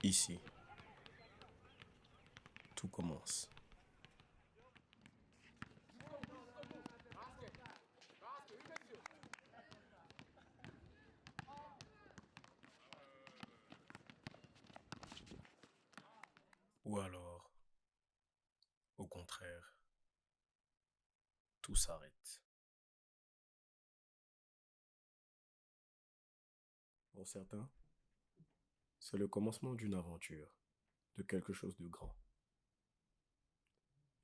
Ici, tout commence. Ou alors, au contraire, tout s'arrête. Pour certains, c'est le commencement d'une aventure, de quelque chose de grand.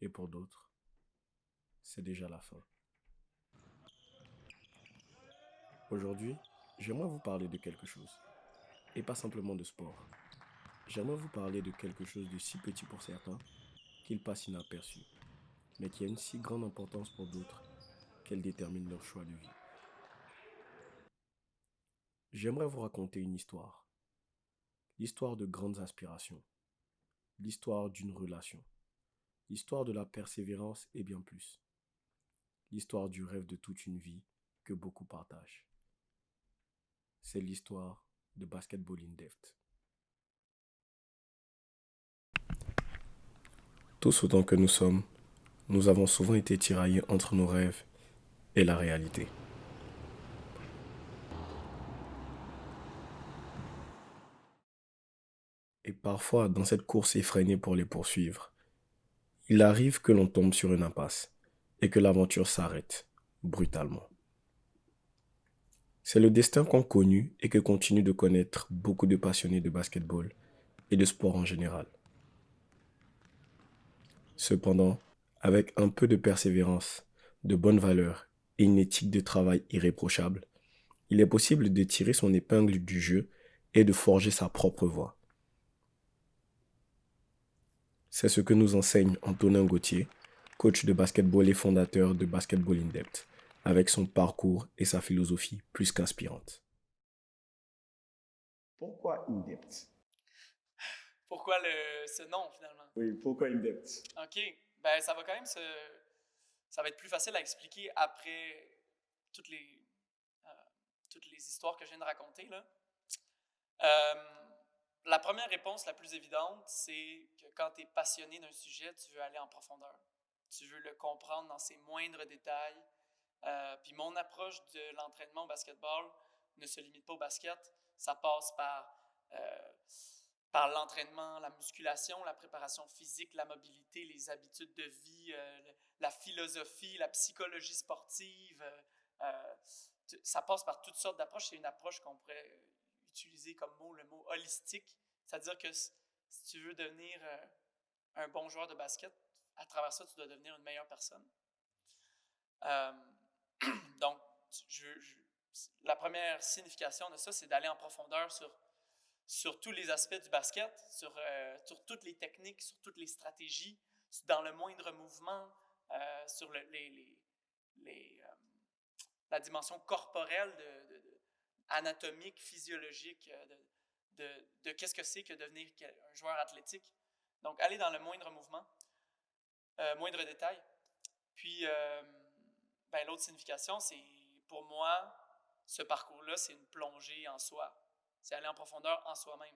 Et pour d'autres, c'est déjà la fin. Aujourd'hui, j'aimerais vous parler de quelque chose. Et pas simplement de sport. J'aimerais vous parler de quelque chose de si petit pour certains qu'il passe inaperçu, mais qui a une si grande importance pour d'autres qu'elle détermine leur choix de vie. J'aimerais vous raconter une histoire. L'histoire de grandes aspirations. L'histoire d'une relation. L'histoire de la persévérance et bien plus. L'histoire du rêve de toute une vie que beaucoup partagent. C'est l'histoire de Basketball in Depth. Tous autant que nous sommes, nous avons souvent été tiraillés entre nos rêves et la réalité. Et parfois, dans cette course effrénée pour les poursuivre, il arrive que l'on tombe sur une impasse et que l'aventure s'arrête brutalement. C'est le destin qu'ont connu et que continuent de connaître beaucoup de passionnés de basketball et de sport en général. Cependant, avec un peu de persévérance, de bonnes valeurs et une éthique de travail irréprochable, il est possible de tirer son épingle du jeu et de forger sa propre voie. C'est ce que nous enseigne Antonin Gauthier, coach de basketball et fondateur de Basketball in Depth, avec son parcours et sa philosophie plus qu'inspirante. Pourquoi in depth? Pourquoi ce nom, finalement? Oui, pourquoi in depth? OK. Ben, ça va quand même ça va être plus facile à expliquer après toutes les, euh, toutes les histoires que je viens de raconter, là. Euh, la première réponse la plus évidente, c'est que quand tu es passionné d'un sujet, tu veux aller en profondeur. Tu veux le comprendre dans ses moindres détails. Puis mon approche de l'entraînement au basketball ne se limite pas au basket. Ça passe euh, par l'entraînement, la musculation, la préparation physique, la mobilité, les habitudes de vie, la philosophie, la psychologie sportive. Euh, Ça passe par toutes sortes d'approches. C'est une approche qu'on pourrait utiliser comme mot, le mot holistique. C'est-à-dire que si tu veux devenir un bon joueur de basket, à travers ça, tu dois devenir une meilleure personne. Euh, donc, la première signification de ça, c'est d'aller en profondeur sur tous les aspects du basket, sur toutes les techniques, sur toutes les stratégies, dans le moindre mouvement, sur la dimension corporelle, anatomique, physiologique, de qu'est-ce que c'est que devenir un joueur athlétique. Donc, aller dans le moindre mouvement, moindre détail. Puis, ben, l'autre signification, c'est pour moi, ce parcours-là, c'est une plongée en soi. C'est aller en profondeur en soi-même.